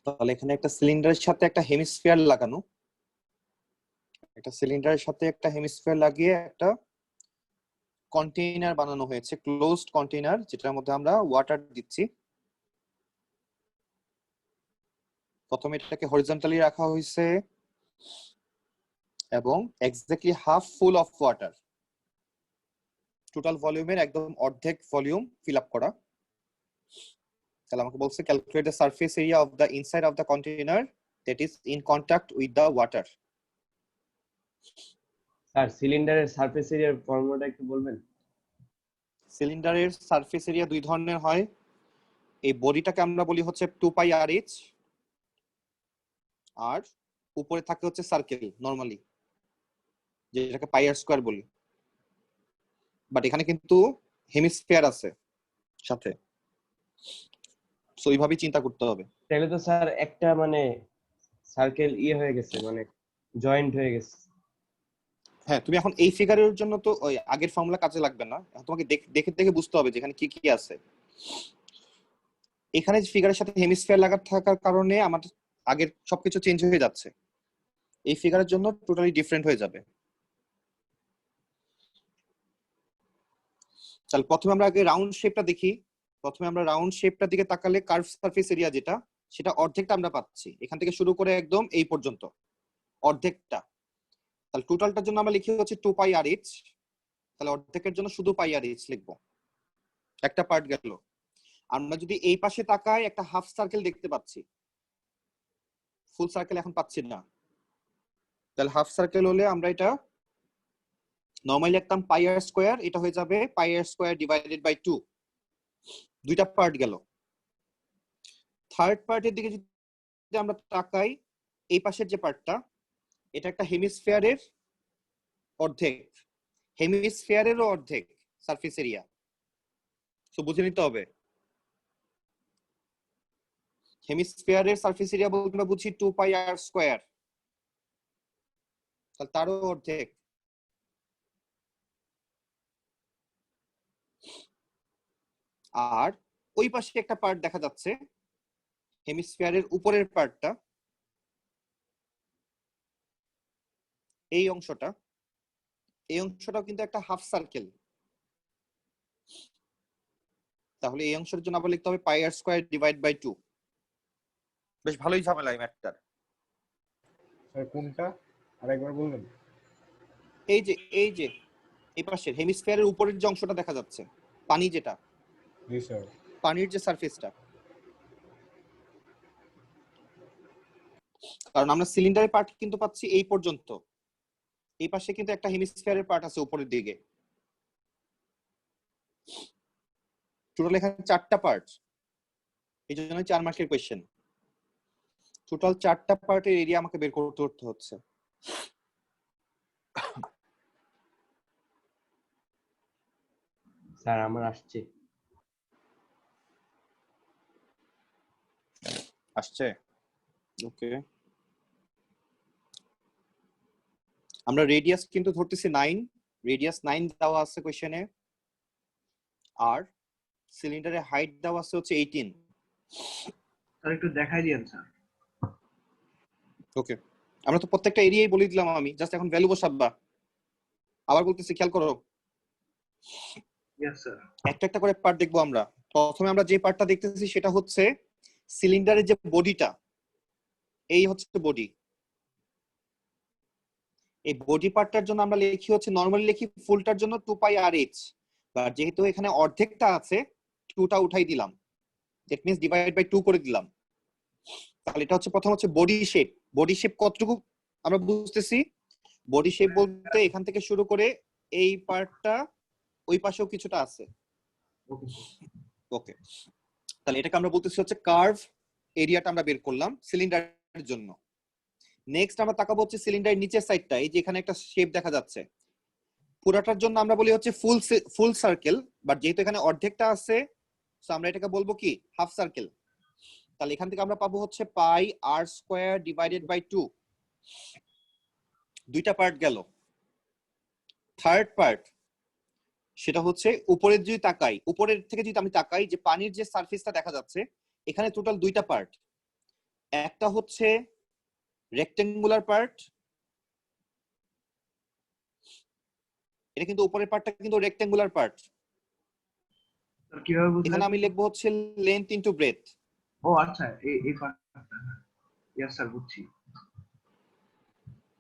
তাহলে এখানে একটা সিলিন্ডারের সাথে একটা হেমিস্ফিয়ার লাগানো, একটা সিলিন্ডারের সাথে একটা হেমিস্ফিয়ার লাগিয়ে একটা কন্টেইনার বানানো হয়েছে, ক্লোজড কন্টেইনার, যেটার মধ্যে আমরা ওয়াটার দিচ্ছি। প্রথমে এটাকে হরিজন্টালি রাখা হয়েছে এবং exactly half full of water, total ভলিউমের একদম অর্ধেক ভলিউম ফিল আপ করা। তাহলে আমাকে বলছে calculate the surface area of the inside of the container that is in contact with the water. Sir সিলিন্ডারের সারফেস এরিয়ার ফর্মুলাটা একটু বলবেন? সিলিন্ডারের সারফেস এরিয়া দুই ধরনের হয়। এই বডিটাকে আমরা বলি হচ্ছে 2 পাই আর এইচ, আর উপরে থাকে হচ্ছে সার্কেল নরমালি, যেটাকে পাই আর স্কয়ার বলি। বাট এখানে কিন্তু হেমিস্ফিয়ার আছে সাথে, সো এইভাবেই চিন্তা করতে হবে। তাহলে তো স্যার একটা মানে সার্কেল হয়ে গেছে, মানে জয়েন্ট হয়ে গেছে। হ্যাঁ, তুমি এখন এই ফিগারের জন্য তো ওই আগের ফর্মুলা কাজে লাগবে না, এখন তোমাকে দেখে দেখে বুঝতে হবে যে এখানে কি কি আছে। এখানে ফিগারের সাথে হেমিস্ফিয়ার লাগা থাকার কারণে আমাদের আগের সবকিছু চেঞ্জ হয়ে যাচ্ছে, এই ফিগারের জন্য টোটালি ডিফারেন্ট হয়ে যাবে। তাহলে প্রথমে আমরা আগে রাউন্ড শেপটা দেখি। প্রথমে আমরা রাউন্ড শেপটার দিকে তাকালে কার্ভ সারফেস এরিয়া যেটা, সেটা অর্ধেকটা আমরা পাচ্ছি, এখান থেকে শুরু করে একদম এই পর্যন্ত অর্ধেকটা। তাহলে টোটালটার জন্য আমরা লিখি হচ্ছে 2 পাই আর এইচ, তাহলে অর্ধেকের জন্য শুধু পাই আর এইচ লিখবো, একটা পার্ট গেল। আমরা যদি এই পাশে তাকাই একটা হাফ সার্কেল দেখতে পাচ্ছি, ফুল সার্কেল এখন পাচ্ছি না। তাহলে হাফ সার্কেল হলে আমরা এটা নরমালি লিখতাম পাই আর স্কয়ার, এটা হয়ে যাবে পাই আর স্কয়ার ডিভাইডেড বাই 2। দুইটা পার্ট গেল। থার্ড পার্টের দিকে যদি আমরা তাকাই, এই পাশের যে পার্টটা, এটা একটা হেমিস্ফিয়ারের অর্ধেক, হেমিস্ফিয়ারেরও অর্ধেক সারফেস এরিয়া, তো বুঝে নিতে হবে। হেমিস্ফিয়ারের সারফেস এরিয়া বলতে আমরা বুঝি 2 পাই আর স্কয়ার, তাহলে তারও অর্ধেক। আর ওই পাশে একটা পার্ট দেখা যাচ্ছে, হেমিস্ফিয়ারের উপরের পার্টটা, এই অংশটা, এই অংশটাও কিন্তু একটা হাফ সার্কেল। তাহলে এই অংশের জন্য আবার লিখতে হবে পাই আর স্কয়ার ডিভাইড বাই 2। বেশ ভালোই ঝামেলা এই ম্যাথটার। স্যার কোনটা আরেকবার বলবেন? এই যে এই পাশের হেমিস্ফিয়ারের উপরের যে অংশটা দেখা যাচ্ছে, পানি যেটা, জি স্যার। পানির যে সারফেসটা, কারণ আমরা সিলিন্ডারের পার্ট কিন্তু পাচ্ছি এই পর্যন্ত, এই পাশে কিন্তু একটা হেমিস্ফিয়ারের পার্ট আছে উপরের দিকে। টোটাল এখানে 4টা পার্ট, এই জন্য 4 মার্কের কোশ্চেন। টোটাল 4টা পার্টের এরিয়া আমাকে বের করতে হচ্ছে। স্যার আমার আসছে। আসছে, ওকে। আমরা রেডিয়াস কিন্তু ধরতেছি 9, রেডিয়াস 9 দেওয়া আছে কোশ্চেনে, আর সিলিন্ডারের হাইট দেওয়া আছে হচ্ছে 18। স্যার একটু দেখাই দিয়েন স্যার। ওকে, আমরা তো প্রত্যেকটা এরিয়াই বলে দিলাম, আমি জাস্ট এখন ভ্যালু বসাববা। আবার বলতেছি খেয়াল করো, ইয়েস স্যার। একটা একটা করে পার্ট দেখবো আমরা। প্রথমে আমরা যে পার্টটা দেখতেছি সেটা হচ্ছে সিলিন্ডারের যে বডিটা, এই হচ্ছে বডি। এই বডি পার্টটার জন্য আমরা লিখি হচ্ছে, নরমালি লিখি ফুলটার জন্য 2 পাই আর এইচ, বাট যেহেতু এখানে অর্ধেকটা আছে 2টা উঠাই দিলাম, দ্যাট মিন্স ডিভাইড বাই 2 করে দিলাম। তাহলে এটা হচ্ছে প্রথম হচ্ছে বডি শেপ। বডি শেপ কতটুকু আমরা বুঝতেছি? বডি শেপ বলতে এখান থেকে শুরু করে এই পার্টটা ওই পাশেও কিছুটা আছে। ওকে ওকে, তাহলে এটাকে আমরা বলতেছি হচ্ছে কার্ভ এরিয়াটা আমরা বের করলাম সিলিন্ডারের জন্য। নেক্সট আমরা তাকাবো হচ্ছে সিলিন্ডারের নিচের সাইডটা, এই যে এখানে একটা শেপ দেখা যাচ্ছে, পুরাটার জন্য আমরা বলি হচ্ছে ফুল সার্কেল, বাট যেহেতু এখানে অর্ধেকটা আছে সো আমরা এটাকে বলবো কি হাফ সার্কেল। তাহলে এখান থেকে আমরা পাবো হচ্ছে পাই আর স্কয়ার ডিভাইডেড বাই 2। দুইটা পার্ট গেল। থার্ড পার্ট সেটা হচ্ছে উপরের যদি তাকাই, উপরের থেকে যদি আমি তাকাই যে পানির যে সারফেসটা দেখা যাচ্ছে এখানে টোটাল দুইটা পার্ট, একটা হচ্ছে রেক্টেঙ্গুলার পার্ট, এটা কিন্তু উপরের পার্টটা কিন্তু রেক্টেঙ্গুলার পার্ট। স্যার কিভাবে বুঝলেন? এখানে আমি লিখবো হচ্ছে লেন্থ ইনটু ব্রেথ। ও আচ্ছা, এই পার্টটা, ইয়েস স্যার বুঝছি।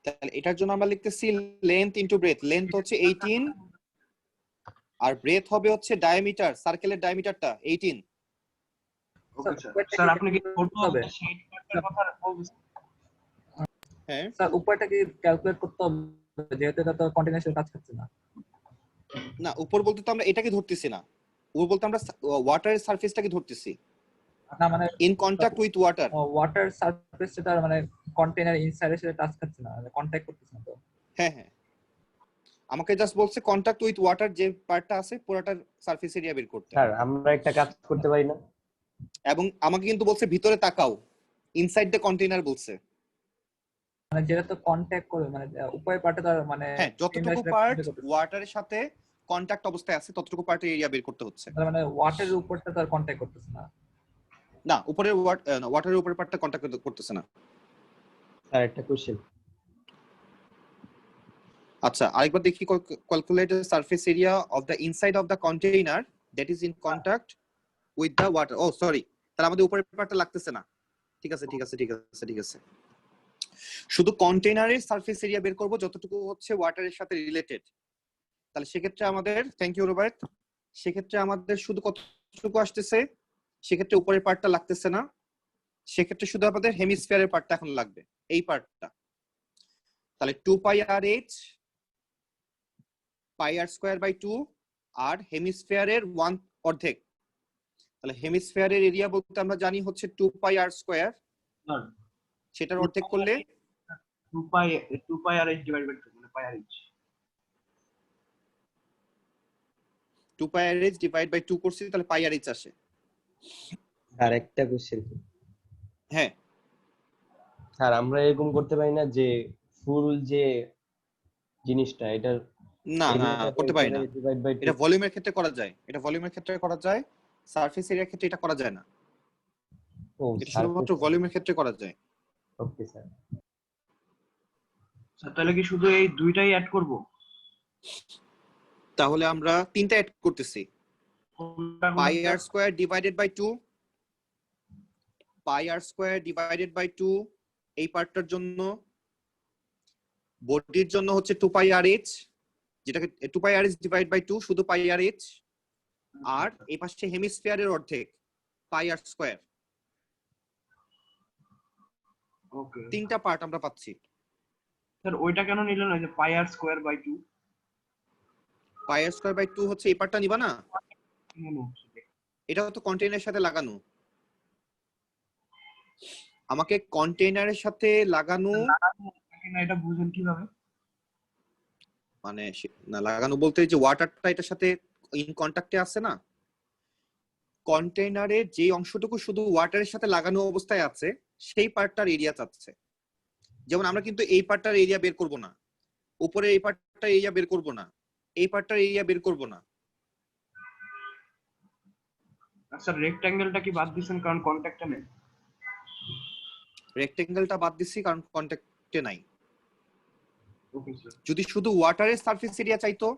তাহলে এটার জন্য আমরা লিখতেছি লেন্থ ইনটু ব্রেথ। লেন্থ হচ্ছে 18 আর ব্রেথ হবে হচ্ছে ডায়ামিটার, সার্কেলের ডায়ামিটারটা 18। Okay sir. স্যার আপনি কি করতে হবে সেই পার্টের কথা বলছেন? হ্যাঁ স্যার উপরটা কি ক্যালকুলেট করতে হবে, যেহেতু এটা তো কন্টিনিউয়াসলি কাজ করছে না? না, উপর বলতে তো আমরা এটাকে ধরতেছি না, উপর বলতে আমরা ওয়াটারের সারফেসটাকে ধরতেছি, না মানে in contact with water. Water surface যেটা মানে কন্টেইনার ইনসাইডের সাথে টাচ করছে না, মানে কন্টাক্ট করতেছে না তো? হ্যাঁ হ্যাঁ, আমাকে জাস্ট বলছে কন্টাক্ট উইথ ওয়াটার যে পার্টটা আছে পুরোটার সারফেস এরিয়া বের করতে। স্যার আমরা একটা কাজ করতে পারি না? এবং আমাকে কিন্তু বলছে ভিতরে তাকাও, ইনসাইড দ্য কন্টেইনার বলছে। মানে যেটা তো কন্টাক্ট করবে, মানে উপরের পার্টে তো মানে হ্যাঁ, যতটুকু পার্ট ওয়াটারের সাথে কন্টাক্ট অবস্থায় আছে ততটুকু পার্টের এরিয়া বের করতে হচ্ছে। মানে ওয়াটারের উপরটা তো আর কন্টাক্ট করতেছে না। না, উপরের ওয়াটারের উপরের পার্টটা কন্টাক্ট করতেছে না। স্যার একটা কোশ্চেন। আচ্ছা, আরেকবার দেখি, calculate the surface area of the inside of the container that is in contact with the water. Oh sorry, তাহলে আমাদের উপরের পার্টটা লাগতেছে না। ঠিক আছে ঠিক আছে ঠিক আছে ঠিক আছে, শুধু কন্টেইনারের সারফেস এরিয়া বের করব যতটুকু হচ্ছে ওয়াটারের সাথে রিলেটেড। তাহলে সেক্ষেত্রে আমাদের, থ্যাংক ইউ রুবায়েত, সেক্ষেত্রে আমাদের শুধু কতটুকু আসতেছে, সেক্ষেত্রে উপরের পার্টটা লাগতেছে না, সেক্ষেত্রে শুধু আমাদের হেমিস্ফিয়ারের পার্টটা এখন লাগবে, এই পার্টটা। তাহলে 2 pi R H pi R square by 2 R হেমিস্ফিয়ারের 1 অর্ধেক। তাহলে হেমিস্ফিয়ারের এরিয়া বলতে আমরা জানি হচ্ছে 2 পাই আর স্কয়ার, স্যার সেটার অর্ধেক করলে 2 pi R H divide by 2 মানে pi R H. 2 pi R H divide by 2 করছি, তাহলে পাই আর এইচ আসে। স্যার একটা কোশ্চেন। হ্যাঁ স্যার আমরা এরকম করতে পারি না যে ফুল যে জিনিসটা এটার না না, করতে পারি না। ডিভাইড বাই এটা ভলিউমের ক্ষেত্রে করা যায়, এটা ভলিউমের ক্ষেত্রে করা যায়, সারফেস এরিয়ার ক্ষেত্রে এটা করা যায় না, ও এটা শুধুমাত্র ভলিউমের ক্ষেত্রে করা যায়। Okay sir. স্যার তাহলে কি শুধু এই দুইটাই অ্যাড করব? তাহলে আমরা তিনটা অ্যাড করতেছি, pi R square divided by 2, pi R square divided by 2 এই পার্টটার জন্য, বডির জন্য হচ্ছে 2 পাই আর এইচ, যেটাকে 2 pi R H divide by 2 শুধু পাই আর এইচ, আর এই পাশে হেমিস্ফিয়ারের অর্ধেক পাই আর স্কয়ার। ওকে তিনটা পার্ট আমরা পাচ্ছি। স্যার ওইটা কেন নিলেন না যে pi R square by 2? Pi R square by 2 হচ্ছে এই পার্টটা নিবা না, এটা তো কন্টেইনারের সাথে লাগানো, আমাকে কন্টেইনারের সাথে লাগানো, না এটা বুঝেন কিভাবে? মানে না লাগানো বলতে যে ওয়াটারটা এটার সাথে ইন কন্টাক্টে আছে না, কন্টেইনারের যে অংশটুকু শুধু ওয়াটারের সাথে লাগানো অবস্থায় আছে সেই পার্টটার এরিয়া চাচ্ছে। যেমন আমরা কিন্তু এই পার্টটার এরিয়া বের করব না, উপরে এই পার্টটার এরিয়া বের করব না, এই পার্টটার এরিয়া বের করব না। স্যার রেক্ট্যাঙ্গেলটা কি বাদ দিবেন কারণ কন্টাক্টে নেই? রেক্টেঙ্গেলটা বাদ দিছি কারণ কন্টাক্টে নাই। Okay sir. যদি শুধু ওয়াটারের সারফেস এরিয়া চাইতো,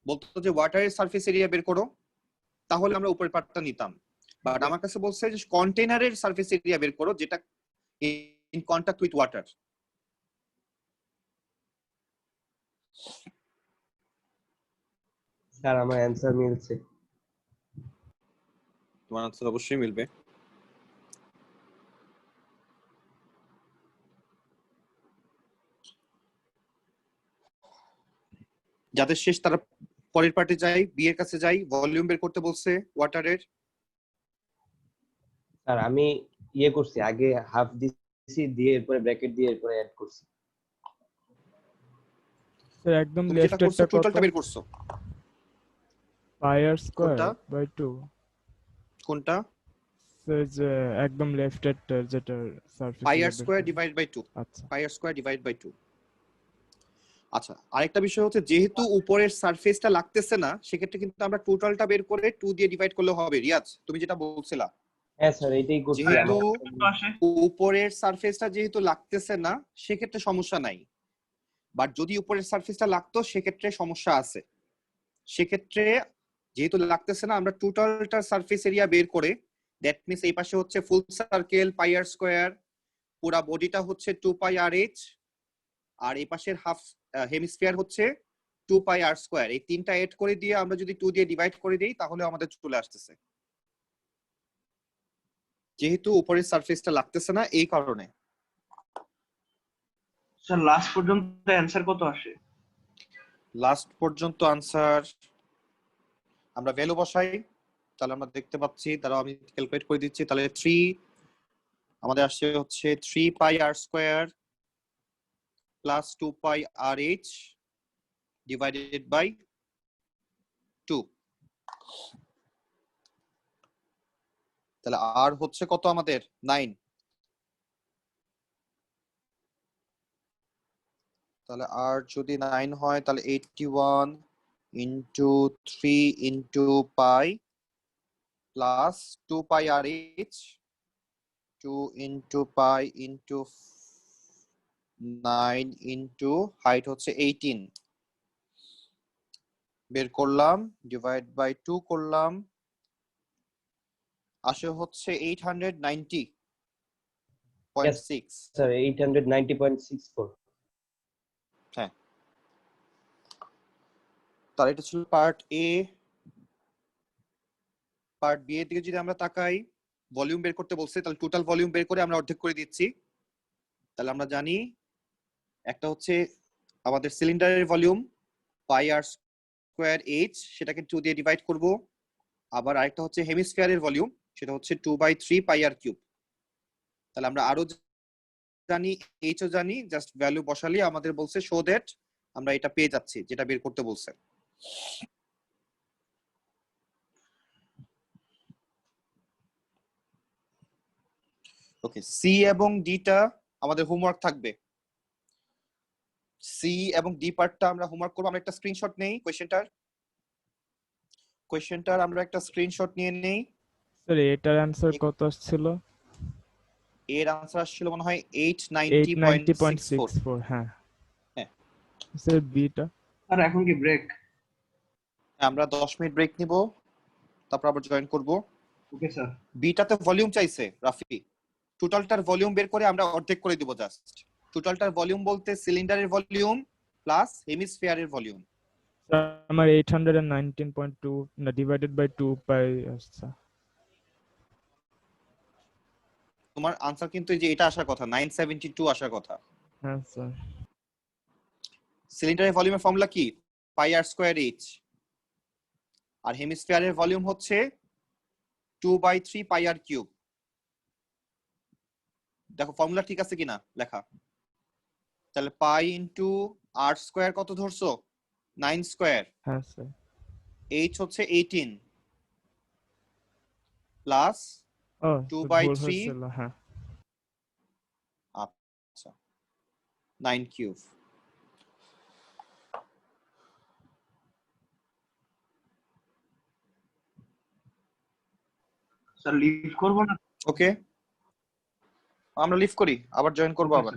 বলতো যে ওয়াটারের সারফেস এরিয়া বের করো, তাহলে আমরা উপরের পার্টটা নিতাম, বাট আমার কাছে বলছে যে কন্টেইনারের সারফেস এরিয়া বের করো যেটা in contact with water. Sir আমার অ্যানসার মিলছে। তোমার আনসার অবশ্যই মিলবে। যাদের শেষ তারা পরের পার্টে যাই, বি এর কাছে যাই। ভলিউম বের করতে বলছে ওয়াটারের। স্যার আমি ইয়ে করছি, আগে হাফ দিছি, দিয়ে এরপরে ব্র্যাকেট দিয়ে এরপরে অ্যাড করছি। স্যার একদম তুমি যেটা লেফটেরটা করছো কত? টোটালটা বের করছো। পাই আর স্কয়ার কোনটা? বাই 2। কোনটা? স্যার যে একদম লেফটেরটা যেটা সারফেস পাই আর এরিয়া বের স্কয়ার করে। Divide by 2। আচ্ছা pi R square divide by 2। আচ্ছা, আরেকটা বিষয় হচ্ছে যেহেতু উপরের সারফেসটা লাগতেছে না, সেক্ষেত্রে কিন্তু আমরা টোটালটা বের করে 2 দিয়ে ডিভাইড করলে হবে। রিয়াজ, তুমি যেটা বলছিলা, হ্যাঁ স্যার এইটাই করছি। যেহেতু কত আসে? উপরের সারফেসটা যেহেতু লাগতেছে না, সেক্ষেত্রে সমস্যা নাই। বাট যদি উপরের সারফেসটা লাগতো, সেক্ষেত্রে সমস্যা আছে। সেক্ষেত্রে যেহেতু লাগতেছে না, আমরা টোটালটা সারফেস এরিয়া বের করে, দ্যাট মিনস এই পাশে হচ্ছে ফুল সার্কেল পাই আর স্কয়ার, পুরা বডিটা হচ্ছে 2 পাই আর এইচ, আর এই পাশের হাফ হেমিস্ফিয়ার হচ্ছে 2 পাই আর স্কয়ার। এই তিনটা এড করে দিয়ে আমরা যদি 2 দিয়ে ডিভাইড করে দিই, তাহলে আমাদের চলে আসতেছে। যেহেতু উপরের সারফেসটা লাগতেছে না, এই কারণে। স্যার লাস্ট পর্যন্ত অ্যানসার কত আসে? লাস্ট পর্যন্ত আনসার আমরা ভ্যালু বসাই, তাহলে আমরা দেখতে পাচ্ছি। দাঁড়াও আমি ক্যালকুলেট করে দিচ্ছি। তাহলে 3 আমাদের আসছে হচ্ছে 3 pi R square plus 2 pi R H divided by 2। তাহলে আর হচ্ছে কত আমাদের? 9। তাহলে আর যদি 9 হয়, তাহলে 81 into 3 into pi plus 2 pi R H, 2 into pi into 9 into height হচ্ছে 18 বের করলাম, ডিভাইড বাই 2 করলাম, আসে হচ্ছে 890.6। স্যার 890.64। হ্যাঁ, তাহলে এটা ছিল পার্ট এ। পার্ট বি এর দিকে যদি আমরা তাকাই, ভলিউম বের করতে বলছে, তাহলে টোটাল ভলিউম বের করে আমরা অর্ধেক করে দিচ্ছি। তাহলে আমরা জানি একটা হচ্ছে আমাদের সিলিন্ডারের ভলিউম পাই আর স্কয়ার এইচ, সেটাকে 2 দিয়ে ডিভাইড করব। আবার আরেকটা হচ্ছে হেমিস্ফিয়ারের ভলিউম, সেটা হচ্ছে 2/3 পাই আর কিউব। তাহলে আমরা আরো জানি, এইচও জানি, জাস্ট ভ্যালু বসালে আমাদের বলছে শো দ্যাট আমরা এটা পেয়ে যাচ্ছি, যেটা বের করতে বলছে। ওকে, সি এবং ডিটা আমাদের হোমওয়ার্ক থাকবে। সি এবং ডি পার্টটা আমরা হোমওয়ার্ক করব। আমরা একটা স্ক্রিনশট নেই কোয়েশ্চেনটার আমরা একটা স্ক্রিনশট নিয়ে নেই। স্যার এটার অ্যানসার কত আসছিল? এর আনসার আসছিল মনে হয় 890.64। 890.64। হ্যাঁ হ্যাঁ। Sir beta? আর এখন কি ব্রেক? আমরা 10 মিনিট ব্রেক নিব, তারপর আবার জয়েন করব। Okay sir. বিটাতে ভলিউম চাইছে রাফি। টোটালটার ভলিউম বের করে আমরা অর্ধেক করে দিব জাস্ট। টোটালটার ভলিউম বলতে সিলিন্ডারের ভলিউম প্লাস হেমিস্ফিয়ারের ভলিউম। স্যার আমার 819.2 না ডিভাইডেড বাই 2 পাই আসছে। তোমার আনসার কিন্তু এই যে এটা আসার কথা, 972 আসার কথা। হ্যাঁ স্যার। সিলিন্ডারের ভলিউমের ফর্মুলা কি? পাই আর স্কয়ার এইচ। আর হেমিস্ফিয়ারের ভলিউম হচ্ছে 2/3 পাই আর কিউব। দেখো ফর্মুলা ঠিক আছে কিনা লেখা। তাহলে পাই ইনটু আর স্কয়ার কত ধরছো? 9 স্কয়ার। হ্যাঁ স্যার। এইচ হচ্ছে 18 প্লাস ও 2/3 হয়েছিল। হ্যাঁ আচ্ছা 9 কিউব। স্যার লিভ করব না? ওকে, আমরা লিভ করি, আবার জয়েন করবো আবার।